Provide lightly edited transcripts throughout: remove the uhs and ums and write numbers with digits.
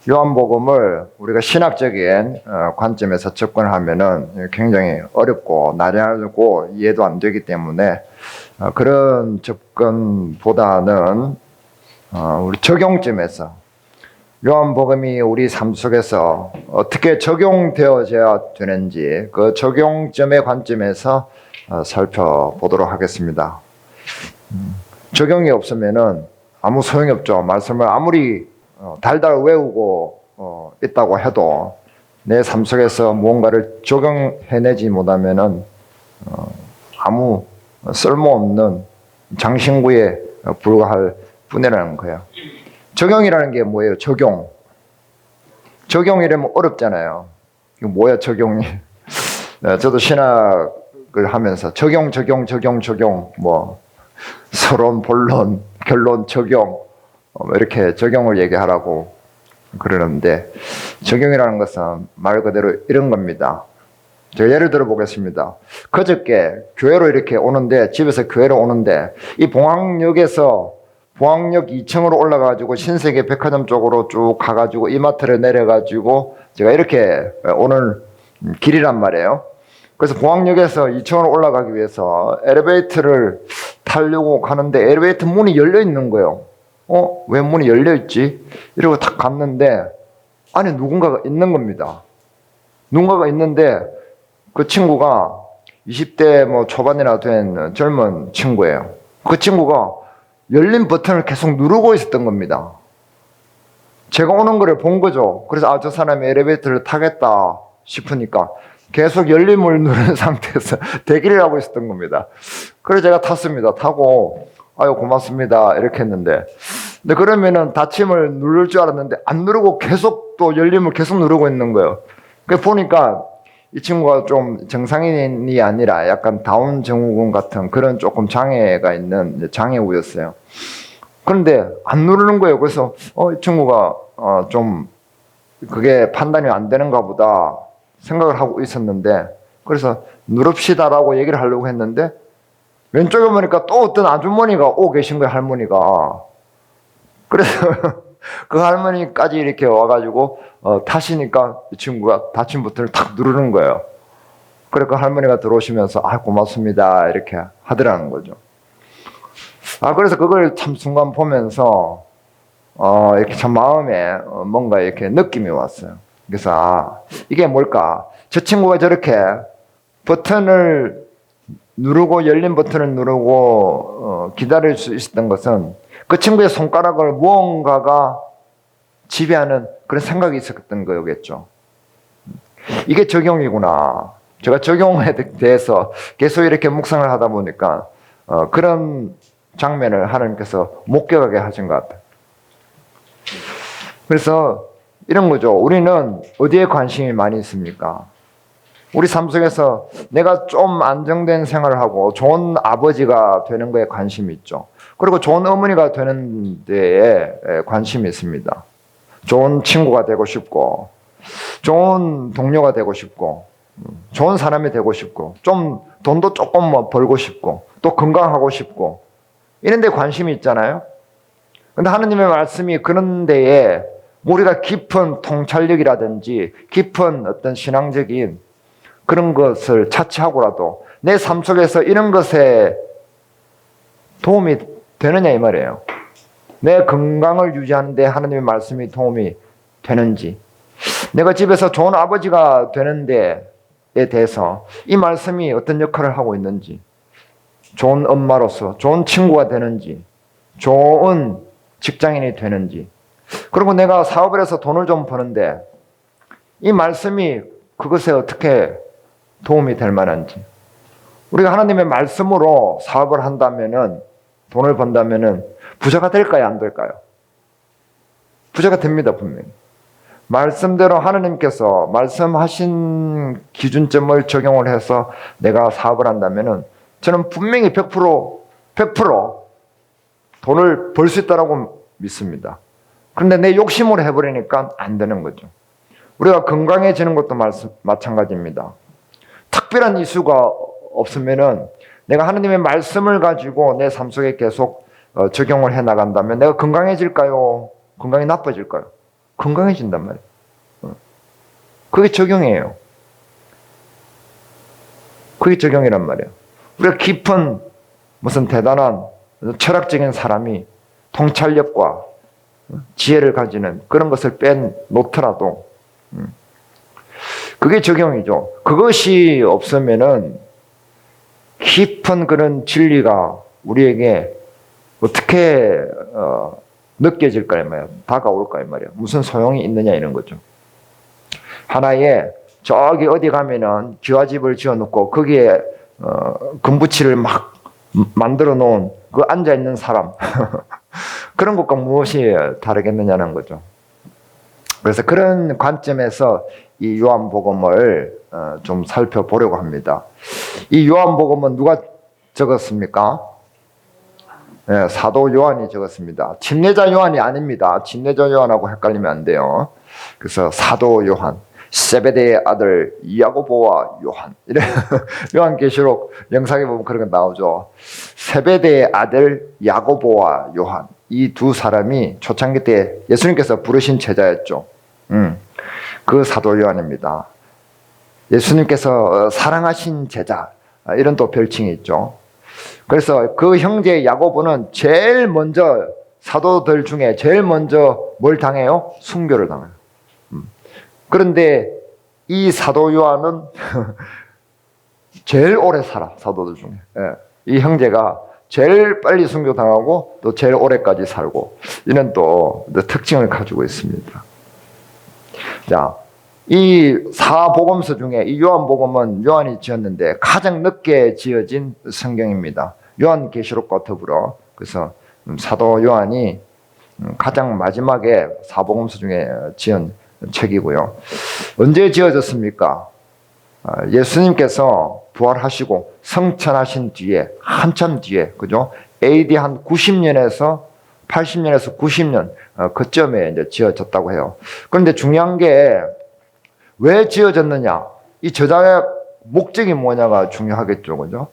요한복음을 우리가 신학적인 관점에서 접근하면은 굉장히 어렵고 나련하고 이해도 안 되기 때문에 그런 접근보다는 우리 적용점에서 요한복음이 우리 삶 속에서 어떻게 적용되어져야 되는지 그 적용점의 관점에서 살펴보도록 하겠습니다. 적용이 없으면은 아무 소용이 없죠. 말씀을 아무리 달달 외우고 있다고 해도 내 삶 속에서 무언가를 적용해내지 못하면은 아무 쓸모없는 장신구에 불과할 뿐이라는 거예요. 적용이라는 게 뭐예요? 적용이라면 어렵잖아요. 이거 뭐야 적용이? 저도 신학을 하면서 적용 뭐 서론, 본론, 결론, 적용 이렇게 적용을 얘기하라고 그러는데 적용이라는 것은 말 그대로 이런 겁니다. 제가 예를 들어 보겠습니다. 그저께 교회로 이렇게 오는데 집에서 교회로 오는데 이 봉황역에서 봉황역 2층으로 올라가지고 신세계 백화점 쪽으로 쭉 가가지고 이마트를 내려가지고 제가 이렇게 오늘 길이란 말이에요. 그래서 봉황역에서 2층으로 올라가기 위해서 엘리베이터를 타려고 가는데 엘리베이터 문이 열려 있는 거예요. 왜 문이 열려 있지? 이러고 딱 갔는데 안에 누군가가 있는 겁니다. 누군가가 있는데 그 친구가 20대 뭐 초반이나 된 젊은 친구예요. 그 친구가 열린 버튼을 계속 누르고 있었던 겁니다. 제가 오는 거를 본 거죠. 그래서 저 사람이 엘리베이터를 타겠다 싶으니까 계속 열림을 누른 상태에서 대기를 하고 있었던 겁니다. 그래서 제가 탔습니다. 타고 아유 고맙습니다 이렇게 했는데 근데 그러면은 닫힘을 누를 줄 알았는데 안 누르고 계속 또 열림을 계속 누르고 있는 거예요. 그래서 보니까 이 친구가 좀 정상인이 아니라 약간 다운 증후군 같은 그런 조금 장애가 있는 장애우였어요. 그런데 안 누르는 거예요. 그래서 이 친구가 좀 그게 판단이 안 되는가 보다 생각을 하고 있었는데 그래서 누릅시다라고 얘기를 하려고 했는데 왼쪽에 보니까 또 어떤 아주머니가 오고 계신 거예요. 할머니가. 그래서 그 할머니까지 이렇게 와가지고 타시니까 이 친구가 닫힌 버튼을 탁 누르는 거예요. 그래서 그 할머니가 들어오시면서 고맙습니다 이렇게 하더라는 거죠. 그래서 그걸 참 순간 보면서 이렇게 참 마음에 뭔가 이렇게 느낌이 왔어요. 그래서 이게 뭘까? 저 친구가 저렇게 버튼을 누르고 열린 버튼을 누르고 기다릴 수 있었던 것은 그 친구의 손가락을 무언가가 지배하는 그런 생각이 있었던 거겠죠. 이게 적용이구나. 제가 적용에 대해서 계속 이렇게 묵상을 하다 보니까 그런 장면을 하나님께서 목격하게 하신 것 같아요. 그래서 이런 거죠. 우리는 어디에 관심이 많이 있습니까? 우리 삶 속에서 내가 좀 안정된 생활을 하고 좋은 아버지가 되는 거에 관심이 있죠. 그리고 좋은 어머니가 되는 데에 관심이 있습니다. 좋은 친구가 되고 싶고 좋은 동료가 되고 싶고 좋은 사람이 되고 싶고 좀 돈도 조금 벌고 싶고 또 건강하고 싶고 이런 데 관심이 있잖아요. 근데 하느님의 말씀이 그런 데에 우리가 깊은 통찰력이라든지 깊은 어떤 신앙적인 그런 것을 차치하고라도 내 삶 속에서 이런 것에 도움이 되느냐 이 말이에요. 내 건강을 유지하는 데 하나님의 말씀이 도움이 되는지 내가 집에서 좋은 아버지가 되는 데에 대해서 이 말씀이 어떤 역할을 하고 있는지 좋은 엄마로서 좋은 친구가 되는지 좋은 직장인이 되는지 그리고 내가 사업을 해서 돈을 좀 버는데 이 말씀이 그것에 어떻게 도움이 될 만한지 우리가 하나님의 말씀으로 사업을 한다면은 돈을 번다면은 부자가 될까요? 안 될까요? 부자가 됩니다, 분명히. 말씀대로 하나님께서 말씀하신 기준점을 적용을 해서 내가 사업을 한다면은 저는 분명히 100% 돈을 벌 수 있다고 믿습니다. 그런데 내 욕심으로 해버리니까 안 되는 거죠. 우리가 건강해지는 것도 마찬가지입니다. 특별한 이슈가 없으면은 내가 하나님의 말씀을 가지고 내 삶 속에 계속 적용을 해 나간다면 내가 건강해질까요? 건강이 나빠질까요? 건강해진단 말이에요. 그게 적용이에요. 그게 적용이란 말이에요. 우리가 깊은 무슨 대단한 철학적인 사람이 통찰력과 지혜를 가지는 그런 것을 빼놓더라도 그게 적용이죠. 그것이 없으면은 깊은 그런 진리가 우리에게 어떻게 느껴질까 이 말이에요. 다가올까 이 말이에요. 무슨 소용이 있느냐 이런 거죠. 하나의 저기 어디 가면은 기와집을 지어놓고 거기에 금붙이를 막 만들어 놓은 그 앉아 있는 사람 그런 것과 무엇이 다르겠느냐는 거죠. 그래서 그런 관점에서 이 요한복음을 좀 살펴보려고 합니다. 이 요한복음은 누가 적었습니까? 네, 사도 요한이 적었습니다. 침례자 요한이 아닙니다. 침례자 요한하고 헷갈리면 안 돼요. 그래서 사도 요한, 세베대의 아들 야고보와 요한. 이래 요한계시록 영상에 보면 그런 거 나오죠. 세베대의 아들 야고보와 요한. 이 두 사람이 초창기 때 예수님께서 부르신 제자였죠. 그 사도 요한입니다. 예수님께서 사랑하신 제자, 이런 또 별칭이 있죠. 그래서 그 형제 야고보는 제일 먼저 사도들 중에 제일 먼저 뭘 당해요? 순교를 당해요. 그런데 이 사도 요한은 제일 오래 살아, 사도들 중에. 이 형제가 제일 빨리 순교당하고 또 제일 오래까지 살고 이런 또 특징을 가지고 있습니다. 자, 이 사복음서 중에 이 요한복음은 요한이 지었는데 가장 늦게 지어진 성경입니다. 요한계시록과 더불어. 그래서 사도 요한이 가장 마지막에 사복음서 중에 지은 책이고요. 언제 지어졌습니까? 예수님께서 부활하시고 성천하신 뒤에 한참 뒤에, 그죠? AD 한 90년에서 80년에서 90년 그쯤에 이제 지어졌다고 해요. 그런데 중요한 게 왜 지어졌느냐? 이 저자의 목적이 뭐냐가 중요하겠죠, 그죠?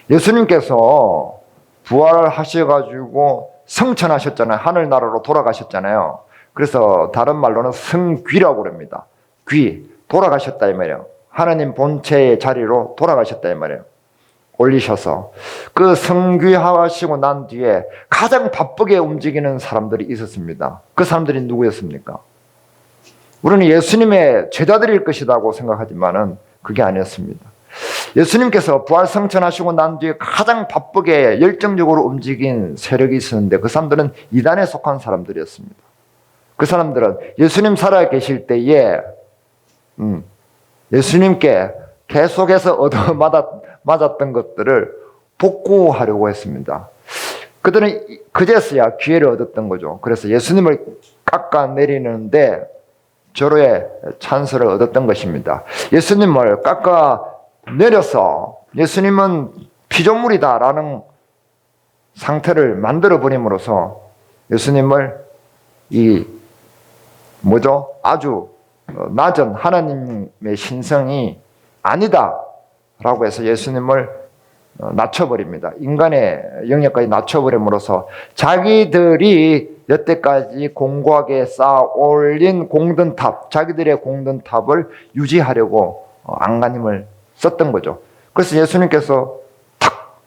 예수님께서 부활하셔가지고 성천하셨잖아요. 하늘나라로 돌아가셨잖아요. 그래서 다른 말로는 성귀라고 그럽니다. 귀, 돌아가셨다 이 말이에요. 하나님 본체의 자리로 돌아가셨다 이 말이에요. 올리셔서 그 성귀하시고 난 뒤에 가장 바쁘게 움직이는 사람들이 있었습니다. 그 사람들이 누구였습니까? 우리는 예수님의 제자들일 것이라고 생각하지만은 그게 아니었습니다. 예수님께서 부활성천하시고 난 뒤에 가장 바쁘게 열정적으로 움직인 세력이 있었는데 그 사람들은 이단에 속한 사람들이었습니다. 그 사람들은 예수님 살아 계실 때에 예수님께 계속해서 얻어맞았던 것들을 복구하려고 했습니다. 그들은 그제서야 기회를 얻었던 거죠. 그래서 예수님을 깎아내리는데 절호의 찬스를 얻었던 것입니다. 예수님을 깎아내려서 예수님은 피조물이다라는 상태를 만들어버림으로써 예수님을 아주 낮은 하나님의 신성이 아니다라고 해서 예수님을 낮춰버립니다. 인간의 영역까지 낮춰버림으로써 자기들이 여태까지 공고하게 쌓아 올린 공든탑, 자기들의 공든탑을 유지하려고 안간힘을 썼던 거죠. 그래서 예수님께서 탁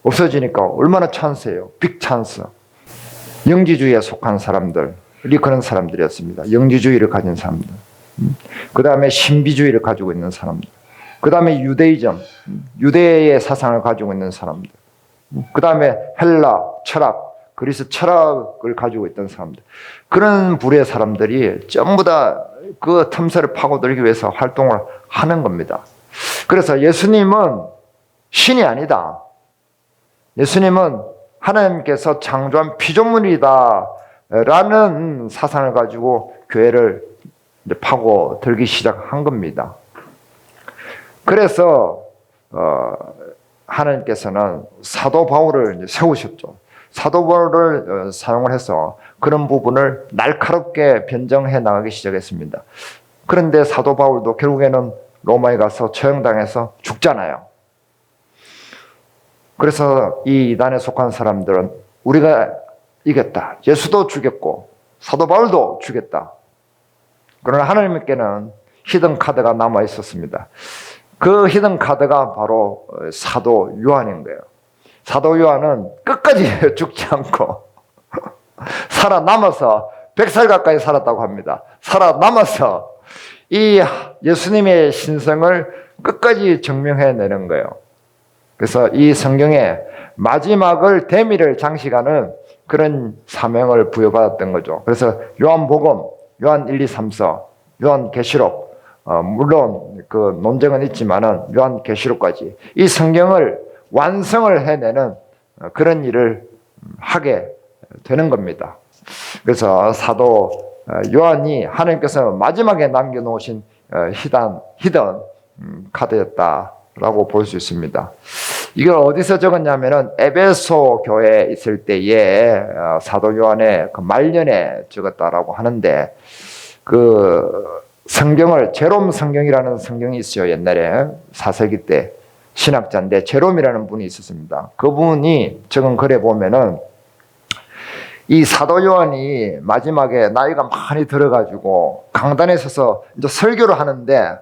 없어지니까 얼마나 찬스예요. 빅 찬스. 영지주의에 속한 사람들이 그런 사람들이었습니다. 영지주의를 가진 사람들. 그 다음에 신비주의를 가지고 있는 사람들. 그 다음에 유대이즘, 유대의 사상을 가지고 있는 사람들. 그 다음에 헬라, 철학, 그리스 철학을 가지고 있던 사람들. 그런 부류의 사람들이 전부 다 그 틈새를 파고들기 위해서 활동을 하는 겁니다. 그래서 예수님은 신이 아니다. 예수님은 하나님께서 창조한 피조물이다. 라는 사상을 가지고 교회를 파고들기 시작한 겁니다. 그래서 하나님께서는 사도 바울을 세우셨죠. 사도 바울을 사용을 해서 그런 부분을 날카롭게 변정해 나가기 시작했습니다. 그런데 사도 바울도 결국에는 로마에 가서 처형당해서 죽잖아요. 그래서 이 이단에 속한 사람들은 우리가 이겼다. 예수도 죽였고 사도 바울도 죽였다. 그러나 하나님께는 히든 카드가 남아 있었습니다. 그 히든 카드가 바로 사도 요한인 거예요. 사도 요한은 끝까지 죽지 않고 살아남아서 100살 가까이 살았다고 합니다. 살아남아서 이 예수님의 신성을 끝까지 증명해내는 거예요. 그래서 이 성경에 마지막을 대미를 장식하는 그런 사명을 부여받았던 거죠. 그래서 요한복음, 요한 1, 2, 3서, 요한계시록, 물론 그 논쟁은 있지만은 요한계시록까지 이 성경을 완성을 해내는 그런 일을 하게 되는 겁니다. 그래서 사도 요한이 하나님께서 마지막에 남겨놓으신 히든 카드였다라고 볼 수 있습니다. 이걸 어디서 적었냐면은 에베소 교회에 있을 때에 사도 요한의 그 말년에 적었다라고 하는데, 그 성경을 제롬 성경이라는 성경이 있어요. 옛날에 4세기 때 신학자인데 제롬이라는 분이 있었습니다. 그분이 적은 글에 보면은 이 사도 요한이 마지막에 나이가 많이 들어가지고 강단에 서서 이제 설교를 하는데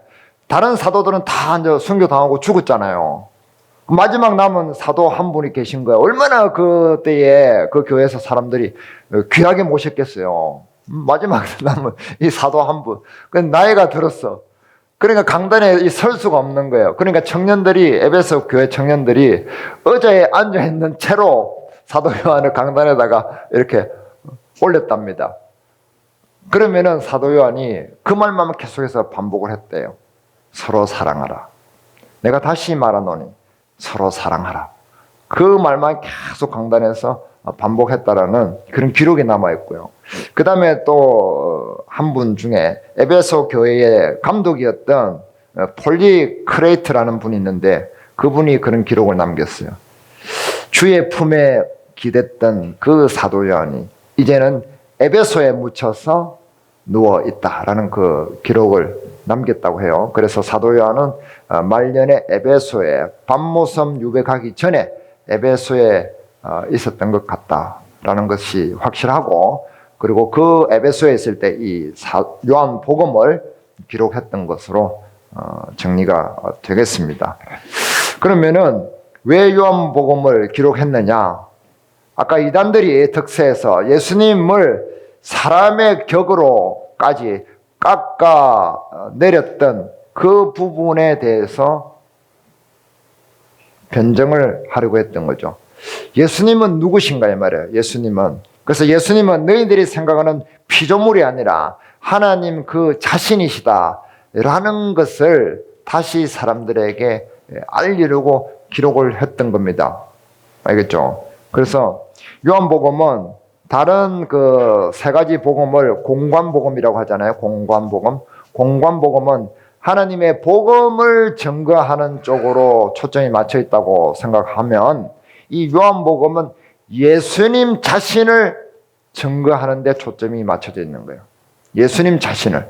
다른 사도들은 다 이제 순교당하고 죽었잖아요. 마지막 남은 사도 한 분이 계신 거예요. 얼마나 그때에 그 교회에서 사람들이 귀하게 모셨겠어요. 마지막 남은 이 사도 한 분. 나이가 들었어. 그러니까 강단에 설 수가 없는 거예요. 그러니까 청년들이, 에베소 교회 청년들이 의자에 앉아있는 채로 사도 요한을 강단에다가 이렇게 올렸답니다. 그러면은 사도 요한이 그 말만 계속해서 반복을 했대요. 서로 사랑하라. 내가 다시 말하노니 서로 사랑하라. 그 말만 계속 강단에서 반복했다라는 그런 기록이 남아있고요. 그 다음에 또 한 분 중에 에베소 교회의 감독이었던 폴리크레이트라는 분이 있는데 그분이 그런 기록을 남겼어요. 주의 품에 기댔던 그 사도 요한이 이제는 에베소에 묻혀서 누워 있다라는 그 기록을 남겼다고 해요. 그래서 사도 요한은 말년에 에베소에 밤모섬 유배가기 전에 에베소에 있었던 것 같다라는 것이 확실하고, 그리고 그 에베소에 있을 때 이 요한 복음을 기록했던 것으로 정리가 되겠습니다. 그러면은 왜 요한 복음을 기록했느냐? 아까 이단들이 득세해서 예수님을 사람의 격으로까지 깎아 내렸던 그 부분에 대해서 변정을 하려고 했던 거죠. 예수님은 누구신가 이 말이에요. 그래서 예수님은 너희들이 생각하는 피조물이 아니라 하나님 그 자신이시다 라는 것을 다시 사람들에게 알리려고 기록을 했던 겁니다. 알겠죠? 그래서 요한복음은 다른 그 세 가지 복음을 공관복음이라고 하잖아요. 공관복음은 하나님의 복음을 증거하는 쪽으로 초점이 맞춰 있다고 생각하면, 이 요한복음은 예수님 자신을 증거하는 데 초점이 맞춰져 있는 거예요. 예수님 자신을.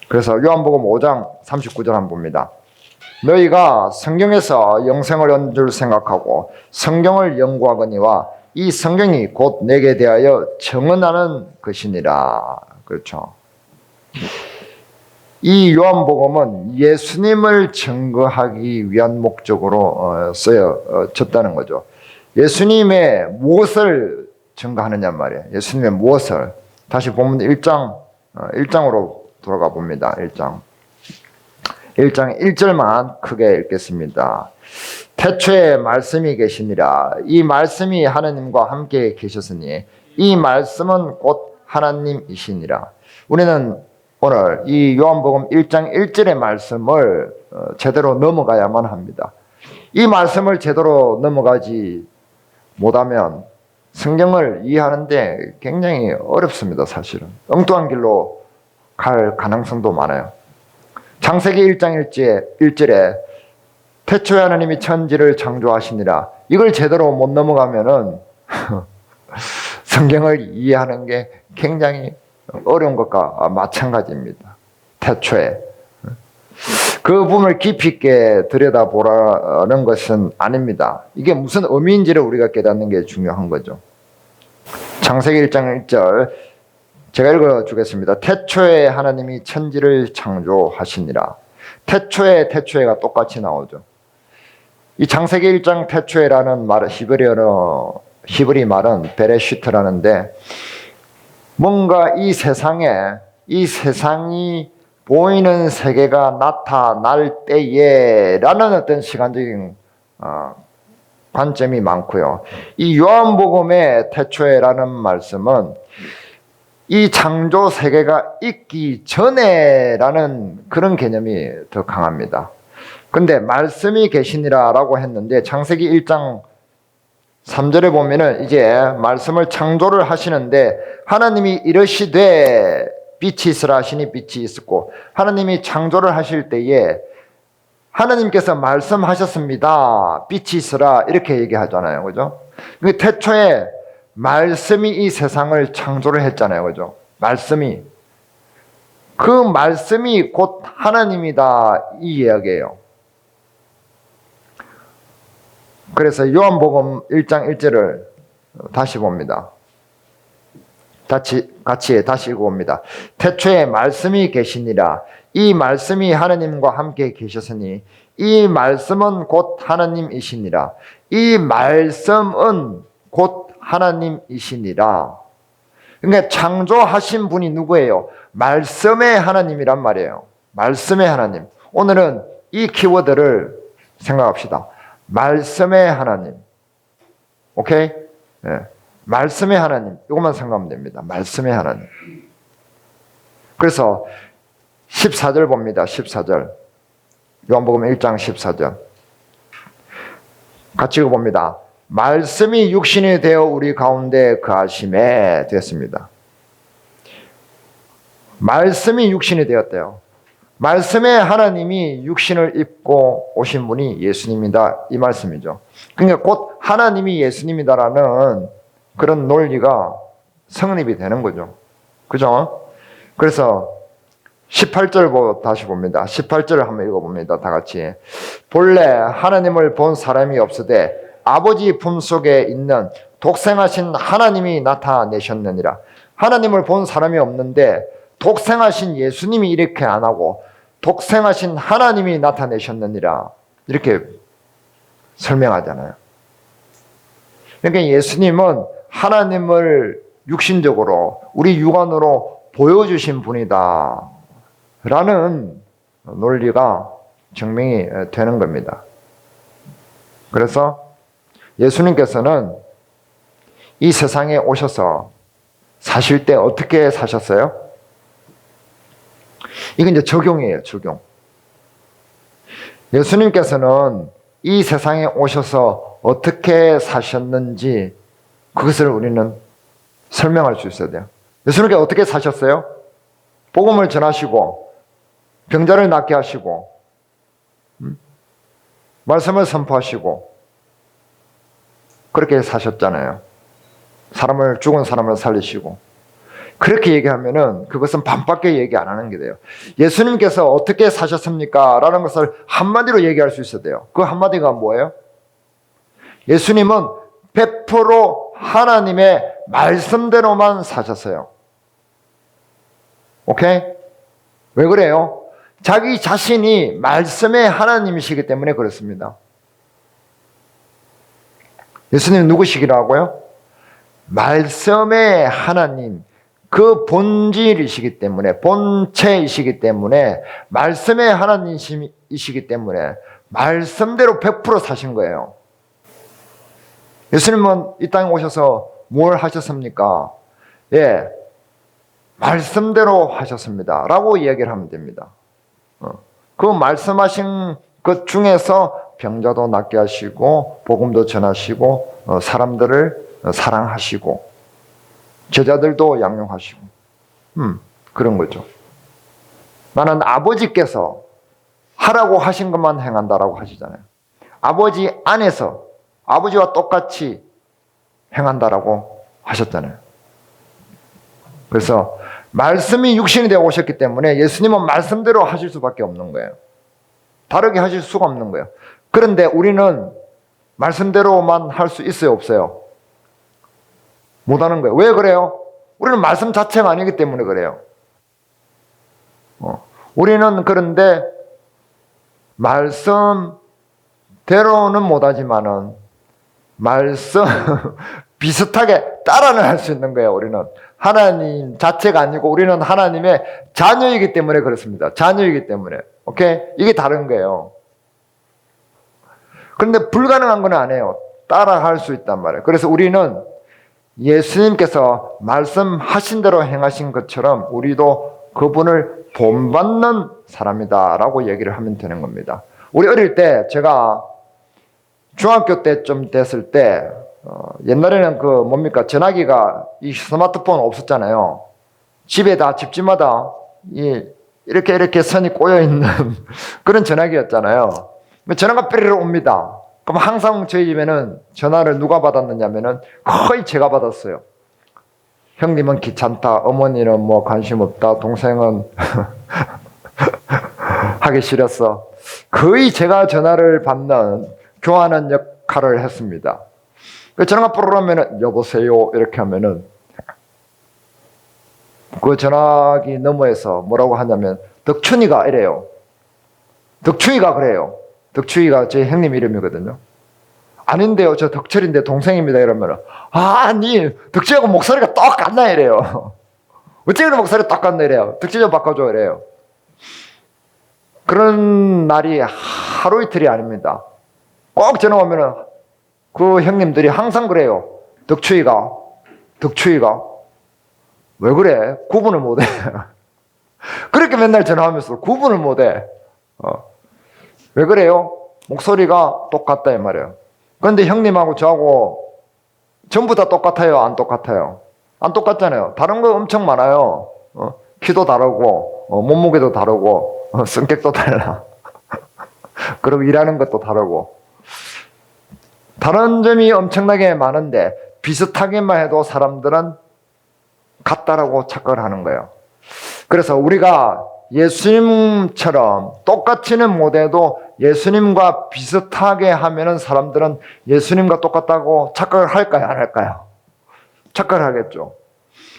그래서 요한복음 5장 39절 한번 봅니다. 너희가 성경에서 영생을 얻는 줄 생각하고 성경을 연구하거니와 이 성경이 곧 내게 대하여 증언하는 것이니라. 그렇죠. 이 요한복음은 예수님을 증거하기 위한 목적으로 쓰여졌다는 거죠. 예수님의 무엇을 증거하느냐 말이에요. 예수님의 무엇을. 다시 보면 1장으로 돌아가 봅니다. 1장 1절만 크게 읽겠습니다. 태초에 말씀이 계시니라. 이 말씀이 하나님과 함께 계셨으니 이 말씀은 곧 하나님이시니라. 우리는 오늘 이 요한복음 1장 1절의 말씀을 제대로 넘어가야만 합니다. 이 말씀을 제대로 넘어가지 못하면 성경을 이해하는데 굉장히 어렵습니다. 사실은 엉뚱한 길로 갈 가능성도 많아요. 창세기 1장 1절에 태초에 하나님이 천지를 창조하시니라. 이걸 제대로 못 넘어가면은 성경을 이해하는 게 굉장히 어려운 것과 마찬가지입니다. 태초에. 그 부분을 깊이 있게 들여다보라는 것은 아닙니다. 이게 무슨 의미인지를 우리가 깨닫는 게 중요한 거죠. 창세기 1장 1절 제가 읽어주겠습니다. 태초에 하나님이 천지를 창조하시니라. 태초에가 똑같이 나오죠. 이 창세기 1장 태초에라는 말, 히브리 말은 베레시트라는데, 뭔가 이 세상이 보이는 세계가 나타날 때에 라는 어떤 시간적인 관점이 많고요. 이 요한복음의 태초에라는 말씀은 이 창조 세계가 있기 전에라는 그런 개념이 더 강합니다. 근데 말씀이 계시니라 라고 했는데 창세기 1장 3절에 보면은 이제 말씀을 창조를 하시는데 하나님이 이르시되 빛이 있으라 하시니 빛이 있었고, 하나님이 창조를 하실 때에 하나님께서 말씀하셨습니다. 빛이 있으라 이렇게 얘기하잖아요. 그죠? 태초에 말씀이 이 세상을 창조를 했잖아요. 그죠? 말씀이. 그 말씀이 곧 하나님이다 이 이야기예요. 그래서 요한복음 1장 1절을 다시 봅니다. 같이 읽어봅니다. 태초에 말씀이 계시니라. 이 말씀이 하나님과 함께 계셨으니 이 말씀은 곧 하나님이시니라. 이 말씀은 곧 하나님이시니라. 그러니까 창조하신 분이 누구예요? 말씀의 하나님이란 말이에요. 말씀의 하나님. 오늘은 이 키워드를 생각합시다. 말씀의 하나님. 오케이? 네. 말씀의 하나님. 이것만 생각하면 됩니다. 말씀의 하나님. 그래서 14절 봅니다. 14절. 요한복음 1장 14절. 같이 읽어봅니다. 말씀이 육신이 되어 우리 가운데 거하심에 되었습니다. 말씀이 육신이 되었대요. 말씀의 하나님이 육신을 입고 오신 분이 예수님이다 이 말씀이죠. 그러니까 곧 하나님이 예수님이다라는 그런 논리가 성립이 되는 거죠. 그죠? 그래서 18절 다시 봅니다. 18절을 한번 읽어봅니다. 다 같이. 본래 하나님을 본 사람이 없으되 아버지 품속에 있는 독생하신 하나님이 나타내셨느니라. 하나님을 본 사람이 없는데 독생하신 예수님이 이렇게 안 하고 독생하신 하나님이 나타내셨느니라 이렇게 설명하잖아요. 그러니까 예수님은 하나님을 육신적으로 우리 육안으로 보여주신 분이다 라는 논리가 증명이 되는 겁니다. 그래서 예수님께서는 이 세상에 오셔서 사실 때 어떻게 사셨어요? 이건 이제 적용이에요, 적용. 예수님께서는 이 세상에 오셔서 어떻게 사셨는지 그것을 우리는 설명할 수 있어야 돼요. 예수님께서 어떻게 사셨어요? 복음을 전하시고 병자를 낫게 하시고 말씀을 선포하시고 그렇게 사셨잖아요. 죽은 사람을 살리시고. 그렇게 얘기하면은 그것은 반밖에 얘기 안 하는 게 돼요. 예수님께서 어떻게 사셨습니까? 라는 것을 한마디로 얘기할 수 있어야 돼요. 그 한마디가 뭐예요? 예수님은 100% 하나님의 말씀대로만 사셨어요. 오케이? 왜 그래요? 자기 자신이 말씀의 하나님이시기 때문에 그렇습니다. 예수님 누구시기라고요? 말씀의 하나님, 그 본질이시기 때문에, 본체이시기 때문에, 말씀의 하나님이시기 때문에 말씀대로 100% 사신 거예요. 예수님은 이 땅에 오셔서 뭘 하셨습니까? 예, 말씀대로 하셨습니다 라고 이야기를 하면 됩니다. 그 말씀하신 것 중에서 병자도 낫게 하시고 복음도 전하시고 사람들을 사랑하시고 제자들도 양육하시고 그런 거죠. 나는 아버지께서 하라고 하신 것만 행한다라고 하시잖아요. 아버지 안에서 아버지와 똑같이 행한다라고 하셨잖아요. 그래서 말씀이 육신이 되어 오셨기 때문에 예수님은 말씀대로 하실 수밖에 없는 거예요. 다르게 하실 수가 없는 거예요. 그런데 우리는 말씀대로만 할 수 있어요, 없어요? 못하는 거예요. 왜 그래요? 우리는 말씀 자체가 아니기 때문에 그래요. 우리는 그런데 말씀대로는 못하지만은 말씀 비슷하게 따라는 할 수 있는 거예요. 우리는 하나님 자체가 아니고 우리는 하나님의 자녀이기 때문에 그렇습니다. 자녀이기 때문에. 오케이? 이게 다른 거예요. 그런데 불가능한 건 아니에요. 따라할 수 있단 말이에요. 그래서 우리는 예수님께서 말씀하신 대로 행하신 것처럼 우리도 그분을 본받는 사람이다라고 얘기를 하면 되는 겁니다. 우리 어릴 때 제가 중학교 때쯤 됐을 때 옛날에는 전화기가 이 스마트폰 없었잖아요. 집집마다 이렇게 선이 꼬여 있는 그런 전화기였잖아요. 전화가 삐리르 옵니다. 그럼 항상 저희 집에는 전화를 누가 받았느냐면은 거의 제가 받았어요. 형님은 귀찮다, 어머니는 뭐 관심 없다, 동생은 하기 싫었어. 거의 제가 전화를 받는, 교환하는 역할을 했습니다. 전화가 뿌르르면은 여보세요 이렇게 하면은 그 전화기 너머에서 뭐라고 하냐면 덕춘이가 이래요. 덕춘이가 그래요. 덕춘이가 제 형님 이름이거든요. 아닌데요, 저 덕철인데 동생입니다 이러면은 아니 덕철하고 목소리가 똑같나 이래요. 어째 그런 목소리 똑같나 이래요. 덕철 좀 바꿔줘 이래요. 그런 날이 하루 이틀이 아닙니다. 꼭 전화 오면은 그 형님들이 항상 그래요. 덕추이가 왜 그래? 구분을 못해. 그렇게 맨날 전화하면서 구분을 못해. 왜 그래요? 목소리가 똑같다 이 말이에요. 그런데 형님하고 저하고 전부 다 똑같아요? 안 똑같아요? 안 똑같잖아요. 다른 거 엄청 많아요. 키도 다르고 몸무게도 다르고 성격도 달라. 그리고 일하는 것도 다르고 다른 점이 엄청나게 많은데 비슷하게만 해도 사람들은 같다라고 착각을 하는 거예요. 그래서 우리가 예수님처럼 똑같이는 못해도 예수님과 비슷하게 하면은 사람들은 예수님과 똑같다고 착각을 할까요? 안 할까요? 착각을 하겠죠.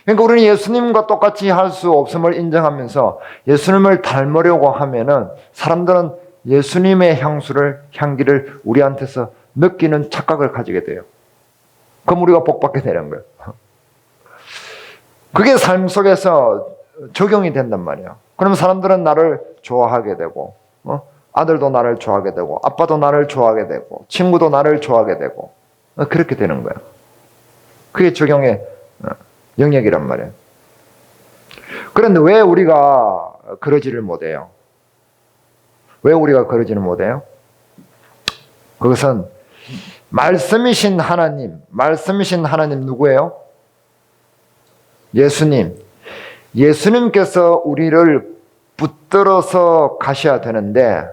그러니까 우리는 예수님과 똑같이 할 수 없음을 인정하면서 예수님을 닮으려고 하면은 사람들은 예수님의 향기를 우리한테서 느끼는 착각을 가지게 돼요. 그럼 우리가 복받게 되는 거예요. 그게 삶 속에서 적용이 된단 말이야. 그러면 사람들은 나를 좋아하게 되고, 아들도 나를 좋아하게 되고, 아빠도 나를 좋아하게 되고, 친구도 나를 좋아하게 되고, 그렇게 되는 거야. 그게 적용의 영역이란 말이에요. 그런데 왜 우리가 그러지를 못해요? 왜 우리가 그러지를 못해요? 그것은 말씀이신 하나님 누구예요? 예수님께서 우리를 붙들어서 가셔야 되는데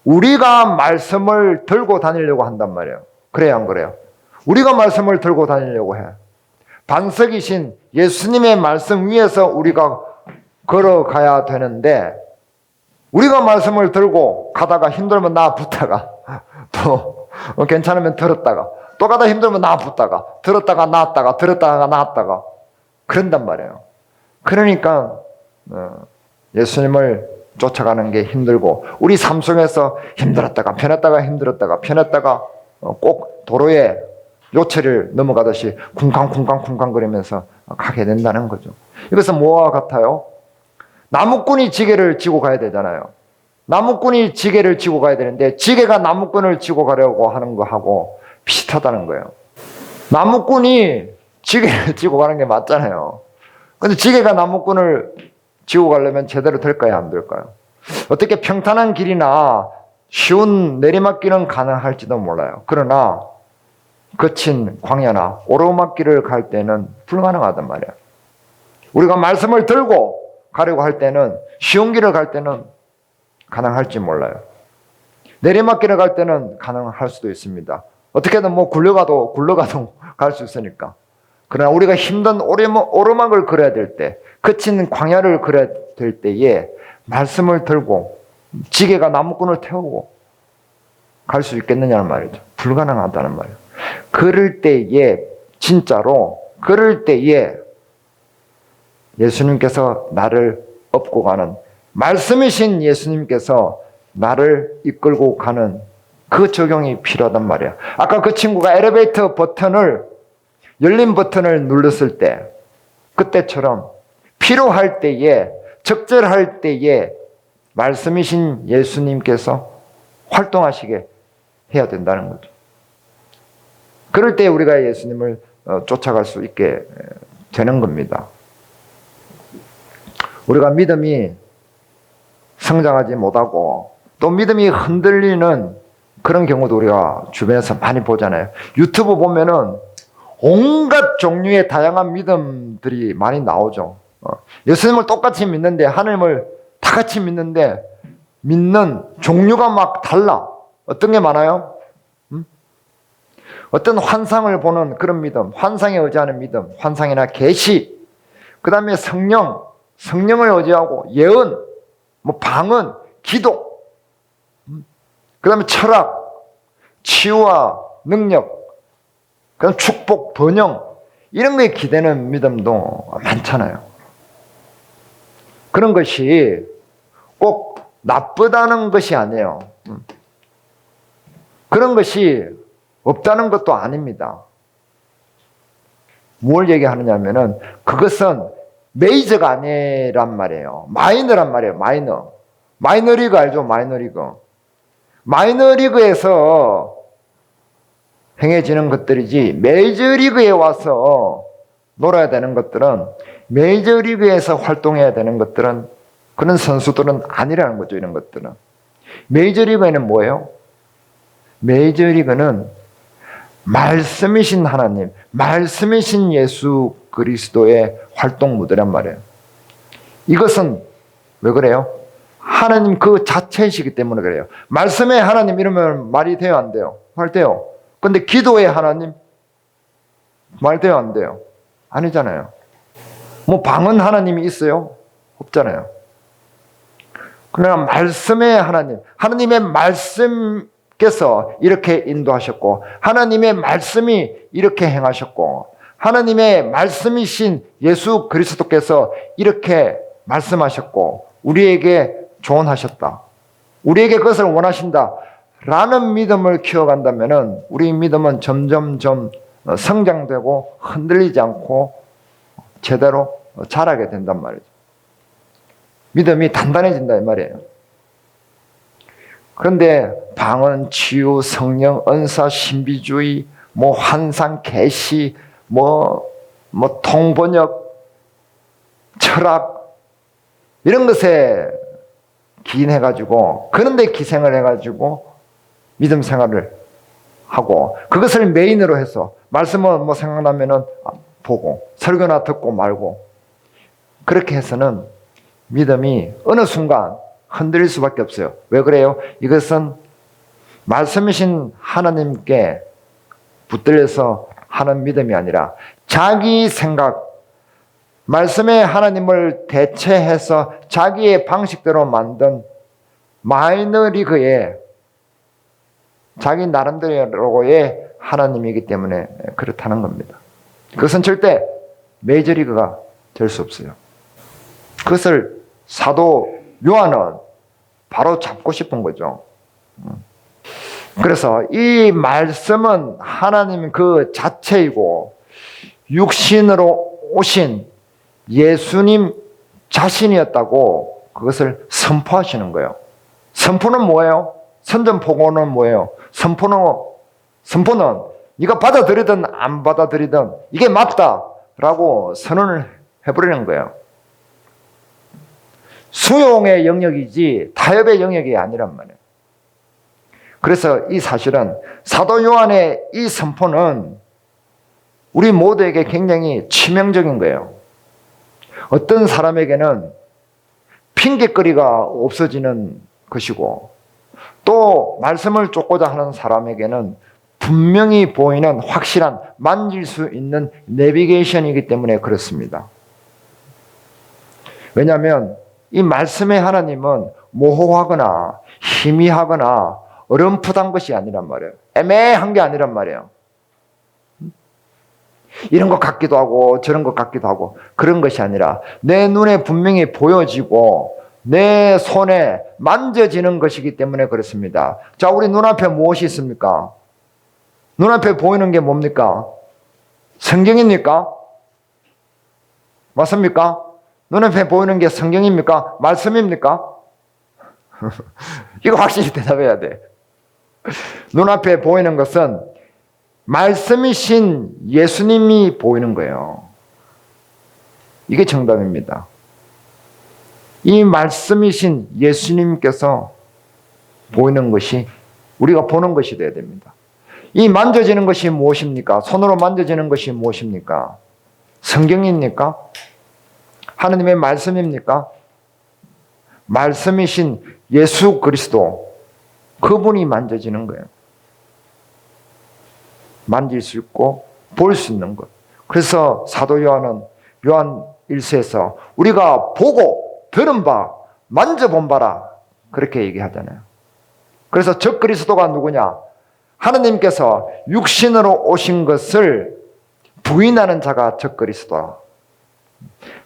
우리가 말씀을 들고 다니려고 한단 말이에요. 그래요, 안 그래요? 우리가 말씀을 들고 다니려고 해. 반석이신 예수님의 말씀 위에서 우리가 걸어가야 되는데 우리가 말씀을 들고 가다가 힘들면 나 붙다가 또 괜찮으면 들었다가 또 가다 힘들면 나 붙다가 들었다가 나왔다가 들었다가 나왔다가 그런단 말이에요. 그러니까 예수님을 쫓아가는 게 힘들고 우리 삶 속에서 힘들었다가 편했다가 힘들었다가 편했다가 꼭 도로에 요철을 넘어가듯이 쿵쾅쿵쾅쿵쾅 거리면서 가게 된다는 거죠. 이것은 뭐와 같아요? 나무꾼이 지게를 지고 가야 되잖아요. 나무꾼이 지게를 지고 가야 되는데 지게가 나무꾼을 지고 가려고 하는 거하고 비슷하다는 거예요. 나무꾼이 지게를 지고 가는 게 맞잖아요. 근데 지게가 나무꾼을 지고 가려면 제대로 될까요? 안 될까요? 어떻게 평탄한 길이나 쉬운 내리막길은 가능할지도 몰라요. 그러나 거친 광야나 오르막길을 갈 때는 불가능하단 말이에요. 우리가 말씀을 들고 가려고 할 때는 쉬운 길을 갈 때는 가능할지 몰라요. 내리막길을 갈 때는 가능할 수도 있습니다. 어떻게든 뭐 굴러가도 갈 수 있으니까. 그러나 우리가 힘든 오르막을 걸어야 될 때, 거친 광야를 걸어야 될 때에 말씀을 들고 지게가 나무꾼을 태우고 갈 수 있겠느냐는 말이죠. 불가능하다는 말이에요. 그럴 때에 진짜로 그럴 때에 예수님께서 나를 업고 가는, 말씀이신 예수님께서 나를 이끌고 가는 그 적용이 필요하단 말이야. 아까 그 친구가 엘리베이터 버튼을, 열린 버튼을 눌렀을 때, 그때처럼 필요할 때에, 적절할 때에 말씀이신 예수님께서 활동하시게 해야 된다는 거죠. 그럴 때 우리가 예수님을 쫓아갈 수 있게 되는 겁니다. 우리가 믿음이 성장하지 못하고 또 믿음이 흔들리는 그런 경우도 우리가 주변에서 많이 보잖아요. 유튜브 보면은 온갖 종류의 다양한 믿음들이 많이 나오죠. 예수님을 똑같이 믿는데, 하나님을 다 같이 믿는데 믿는 종류가 막 달라. 어떤 게 많아요? 어떤 환상을 보는 그런 믿음, 환상에 의지하는 믿음, 환상이나 계시, 그 다음에 성령을 의지하고 예언, 뭐 방언, 기도, 그 다음에 철학, 치유와 능력, 그 다음 축복, 번영, 이런 거에 기대는 믿음도 많잖아요. 그런 것이 꼭 나쁘다는 것이 아니에요. 그런 것이 없다는 것도 아닙니다. 뭘 얘기하느냐면은 그것은 메이저가 아니란 말이에요. 마이너란 말이에요. 마이너리그 알죠? 마이너리그에서 행해지는 것들이지, 메이저리그에 와서 놀아야 되는 것들은, 메이저리그에서 활동해야 되는 것들은, 그런 선수들은 아니라는 거죠. 이런 것들은. 메이저리그에는 뭐예요? 메이저리그는 말씀이신 하나님, 말씀이신 예수 그리스도의 활동 무대란 말이에요. 이것은 왜 그래요? 하나님 그 자체이시기 때문에 그래요. 말씀의 하나님 이러면 말이 돼요, 안 돼요? 말 돼요. 근데 기도의 하나님 말 돼요, 안 돼요? 아니잖아요. 뭐 방언 하나님이 있어요? 없잖아요. 그러나 말씀의 하나님, 하나님의 말씀께서 이렇게 인도하셨고, 하나님의 말씀이 이렇게 행하셨고, 하나님의 말씀이신 예수 그리스도께서 이렇게 말씀하셨고 우리에게 조언하셨다, 우리에게 그것을 원하신다 라는 믿음을 키워간다면 우리 믿음은 점점점 성장되고 흔들리지 않고 제대로 자라게 된단 말이죠. 믿음이 단단해진다 이 말이에요. 그런데 방언, 치유, 성령, 은사, 신비주의, 뭐 환상, 계시, 뭐 통번역, 철학, 이런 것에 기인해가지고, 그런데 기생을 해가지고 믿음 생활을 하고, 그것을 메인으로 해서 말씀은 뭐 생각나면은 보고, 설교나 듣고 말고, 그렇게 해서는 믿음이 어느 순간 흔들릴 수밖에 없어요. 왜 그래요? 이것은 말씀이신 하나님께 붙들려서 하는 믿음이 아니라 자기 생각, 말씀의 하나님을 대체해서 자기의 방식대로 만든 마이너리그의 자기 나름대로의 하나님이기 때문에 그렇다는 겁니다. 그것은 절대 메이저리그가 될 수 없어요. 그것을 사도 요한은 바로 잡고 싶은 거죠. 그래서 이 말씀은 하나님 그 자체이고 육신으로 오신 예수님 자신이었다고 그것을 선포하시는 거예요. 선포는 뭐예요? 선전포고는 뭐예요? 선포는 네가 받아들이든 안 받아들이든 이게 맞다라고 선언을 해버리는 거예요. 수용의 영역이지 타협의 영역이 아니란 말이에요. 그래서 이 사실은 사도 요한의 이 선포는 우리 모두에게 굉장히 치명적인 거예요. 어떤 사람에게는 핑계거리가 없어지는 것이고, 또 말씀을 쫓고자 하는 사람에게는 분명히 보이는 확실한 만질 수 있는 내비게이션이기 때문에 그렇습니다. 왜냐하면 이 말씀의 하나님은 모호하거나 희미하거나 어렴풋한 것이 아니란 말이에요. 애매한 게 아니란 말이에요. 이런 것 같기도 하고 저런 것 같기도 하고 그런 것이 아니라 내 눈에 분명히 보여지고 내 손에 만져지는 것이기 때문에 그렇습니다. 자, 우리 눈앞에 무엇이 있습니까? 눈앞에 보이는 게 뭡니까? 성경입니까? 맞습니까? 눈앞에 보이는 게 성경입니까? 말씀입니까? 이거 확실히 대답해야 돼. 눈앞에 보이는 것은 말씀이신 예수님이 보이는 거예요. 이게 정답입니다. 이 말씀이신 예수님께서 보이는 것이 우리가 보는 것이 되어야 됩니다. 이 만져지는 것이 무엇입니까? 손으로 만져지는 것이 무엇입니까? 성경입니까? 하느님의 말씀입니까? 말씀이신 예수 그리스도, 그분이 만져지는 거예요. 만질 수 있고 볼 수 있는 것. 그래서 사도 요한은 요한 1서에서 우리가 보고 들은 바 만져본 바라 그렇게 얘기하잖아요. 그래서 적 그리스도가 누구냐? 하느님께서 육신으로 오신 것을 부인하는 자가 적 그리스도라.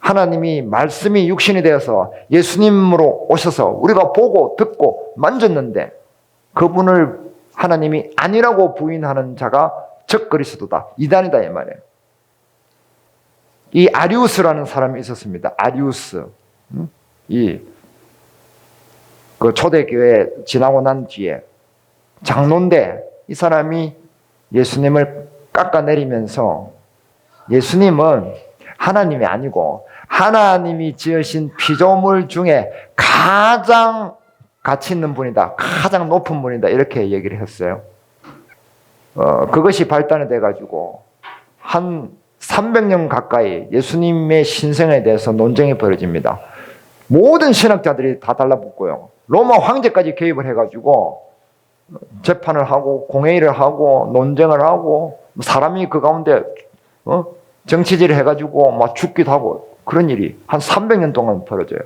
하나님이 말씀이 육신이 되어서 예수님으로 오셔서 우리가 보고 듣고 만졌는데 그분을 하나님이 아니라고 부인하는 자가 적 그리스도다. 이단이다 이 말이에요. 이 아리우스라는 사람이 있었습니다. 아리우스. 그 초대교회 지나고 난 뒤에 장로인데 이 사람이 예수님을 깎아내리면서 예수님은 하나님이 아니고 하나님이 지으신 피조물 중에 가장 가치 있는 분이다. 가장 높은 분이다. 이렇게 얘기를 했어요. 그것이 발단이 돼가지고 한 300년 가까이 예수님의 신성에 대해서 논쟁이 벌어집니다. 모든 신학자들이 다 달라붙고요. 로마 황제까지 개입을 해가지고 재판을 하고 공회의를 하고 논쟁을 하고 사람이 그 가운데 정치질을 해가지고 막 죽기도 하고 그런 일이 한 300년 동안 벌어져요.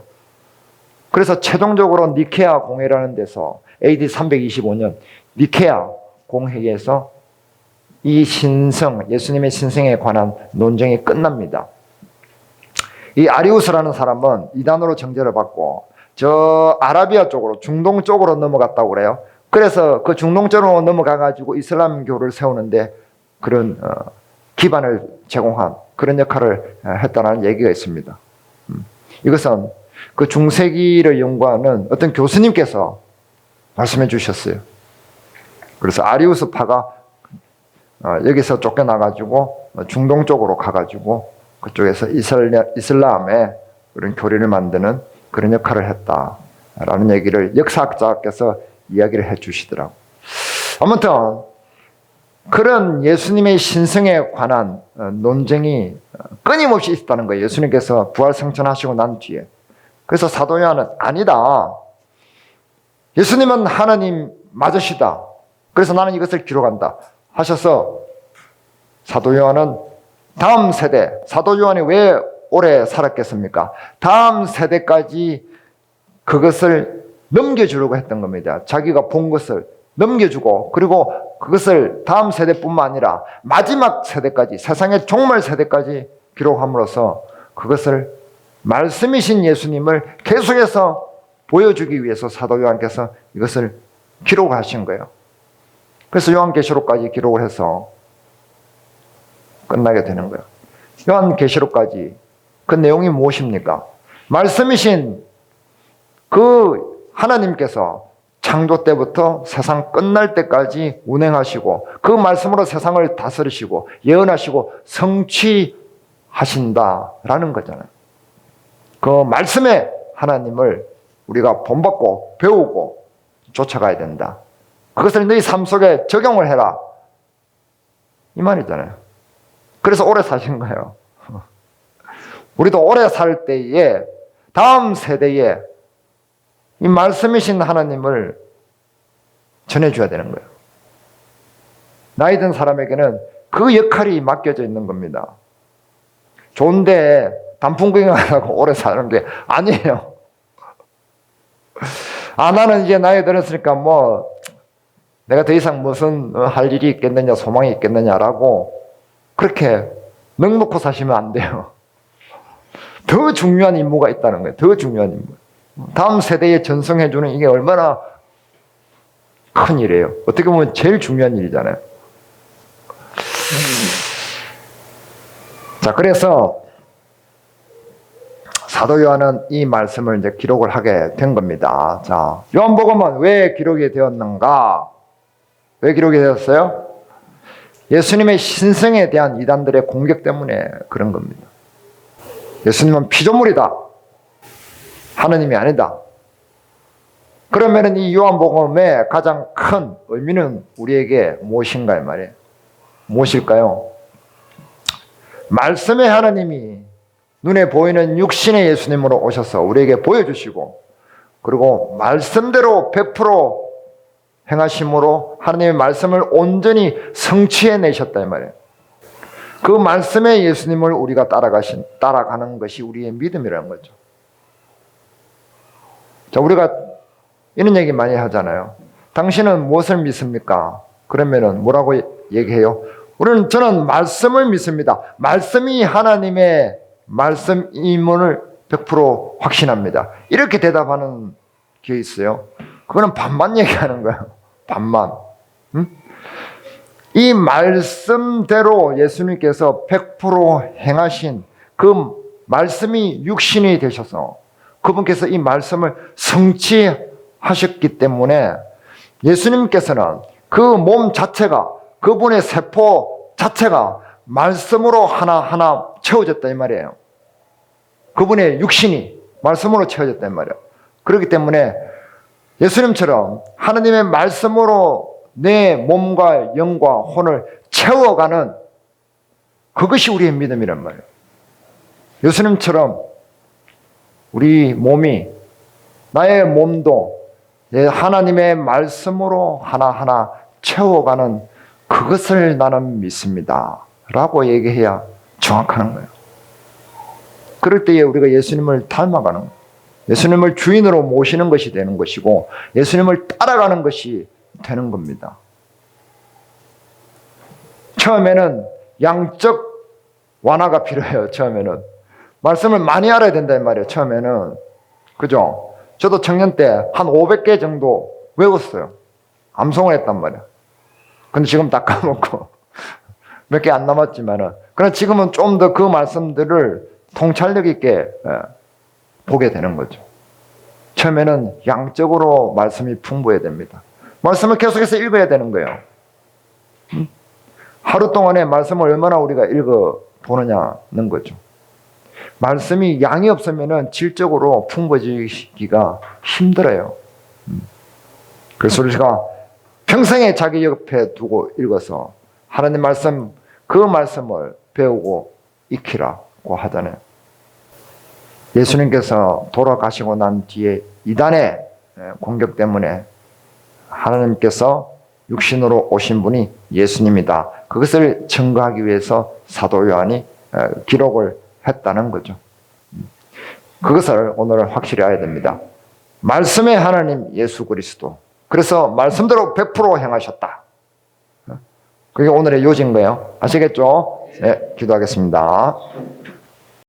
그래서 최종적으로 니케아 공회라는 데서 AD 325년 니케아 공회에서 이 신성, 예수님의 신성에 관한 논쟁이 끝납니다. 이 아리우스라는 사람은 이단으로 정죄를 받고 저 아라비아 쪽으로 중동 쪽으로 넘어갔다고 그래요. 그래서 그 중동 쪽으로 넘어가가지고 이슬람교를 세우는데 그런 기반을 제공한 그런 역할을 했다는 얘기가 있습니다. 이것은 그 중세기를 연구하는 어떤 교수님께서 말씀해 주셨어요. 그래서 아리우스 파가 여기서 쫓겨나가지고 중동 쪽으로 가가지고 그쪽에서 이슬람의 그런 교리를 만드는 그런 역할을 했다라는 얘기를 역사학자께서 이야기를 해 주시더라고요. 아무튼 그런 예수님의 신성에 관한 논쟁이 끊임없이 있다는 거예요. 예수님께서 부활승천하시고 난 뒤에. 그래서 사도 요한은 아니다. 예수님은 하나님 맞으시다. 그래서 나는 이것을 기록한다 하셔서 사도 요한은 다음 세대, 사도 요한이 왜 오래 살았겠습니까? 다음 세대까지 그것을 넘겨주려고 했던 겁니다. 자기가 본 것을 넘겨주고 그리고 그것을 다음 세대뿐만 아니라 마지막 세대까지, 세상의 종말 세대까지 기록함으로써 그것을 말씀이신 예수님을 계속해서 보여주기 위해서 사도 요한께서 이것을 기록하신 거예요. 그래서 요한계시록까지 기록을 해서 끝나게 되는 거예요. 요한계시록까지 그 내용이 무엇입니까? 말씀이신 그 하나님께서 창조 때부터 세상 끝날 때까지 운행하시고 그 말씀으로 세상을 다스리시고 예언하시고 성취하신다라는 거잖아요. 그 말씀의 하나님을 우리가 본받고 배우고 쫓아가야 된다. 그것을 너희 삶 속에 적용을 해라. 이 말이잖아요. 그래서 오래 사신 거예요. 우리도 오래 살 때에 다음 세대에 이 말씀이신 하나님을 전해줘야 되는 거예요. 나이 든 사람에게는 그 역할이 맡겨져 있는 겁니다. 좋은데 단풍 구경하려고 오래 사는 게 아니에요. 나는 이제 나이 들었으니까 내가 더 이상 무슨 할 일이 있겠느냐, 소망이 있겠느냐라고 그렇게 넉넉히 사시면 안 돼요. 더 중요한 임무가 있다는 거예요. 더 중요한 임무. 다음 세대에 전송해주는 이게 얼마나 큰 일이에요. 어떻게 보면 제일 중요한 일이잖아요. 자, 그래서 사도 요한은 이 말씀을 이제 기록을 하게 된 겁니다. 자, 요한복음은 왜 기록이 되었는가? 왜 기록이 되었어요? 예수님의 신성에 대한 이단들의 공격 때문에 그런 겁니다. 예수님은 피조물이다. 하느님이 아니다. 그러면 이 요한복음의 가장 큰 의미는 우리에게 무엇인가 이 말이에요. 무엇일까요? 말씀의 하나님이 눈에 보이는 육신의 예수님으로 오셔서 우리에게 보여주시고, 그리고 말씀대로 100% 행하심으로 하나님의 말씀을 온전히 성취해내셨다 이 말이에요. 그 말씀의 예수님을 우리가 따라가는 것이 우리의 믿음이라는 거죠. 자, 우리가 이런 얘기 많이 하잖아요. 당신은 무엇을 믿습니까? 그러면은 뭐라고 얘기해요? 저는 말씀을 믿습니다. 말씀이 하나님의 말씀임을 100% 확신합니다. 이렇게 대답하는 게 있어요. 그거는 반만 얘기하는 거예요. 반만. 이 말씀대로 예수님께서 100% 행하신 그 말씀이 육신이 되셔서 그분께서 이 말씀을 성취하셨기 때문에 예수님께서는 그 몸 자체가, 그분의 세포 자체가 말씀으로 하나하나 채워졌다 이 말이에요. 그분의 육신이 말씀으로 채워졌다 이 말이에요. 그렇기 때문에 예수님처럼 하나님의 말씀으로 내 몸과 영과 혼을 채워가는 그것이 우리의 믿음이란 말이에요. 예수님처럼 우리 몸이, 나의 몸도 하나님의 말씀으로 하나하나 채워가는 그것을 나는 믿습니다 라고 얘기해야 정확한 거예요. 그럴 때에 우리가 예수님을 닮아가는 거예요. 예수님을 주인으로 모시는 것이 되는 것이고 예수님을 따라가는 것이 되는 겁니다. 처음에는 양적 완화가 필요해요. 처음에는 말씀을 많이 알아야 된단 말이에요. 처음에는. 그죠? 저도 청년 때 한 500개 정도 외웠어요. 암송을 했단 말이에요. 근데 지금 다 까먹고 몇 개 안 남았지만은, 그러나 지금은 좀 더 그 말씀들을 통찰력 있게 보게 되는 거죠. 처음에는 양적으로 말씀이 풍부해야 됩니다. 말씀을 계속해서 읽어야 되는 거예요. 하루 동안에 말씀을 얼마나 우리가 읽어보느냐는 거죠. 말씀이 양이 없으면 질적으로 풍부해지기가 힘들어요. 그래서 우리가 평생에 자기 옆에 두고 읽어서 하나님 말씀, 그 말씀을 배우고 익히라고 하잖아요. 예수님께서 돌아가시고 난 뒤에 이단의 공격 때문에 하나님께서 육신으로 오신 분이 예수님이다. 그것을 증거하기 위해서 사도 요한이 기록을 했다는 거죠. 그것을 오늘 확실히 알아야 됩니다. 말씀의 하나님 예수 그리스도. 그래서 말씀대로 100% 행하셨다. 그게 오늘의 요지인 거예요. 아시겠죠? 네, 기도하겠습니다.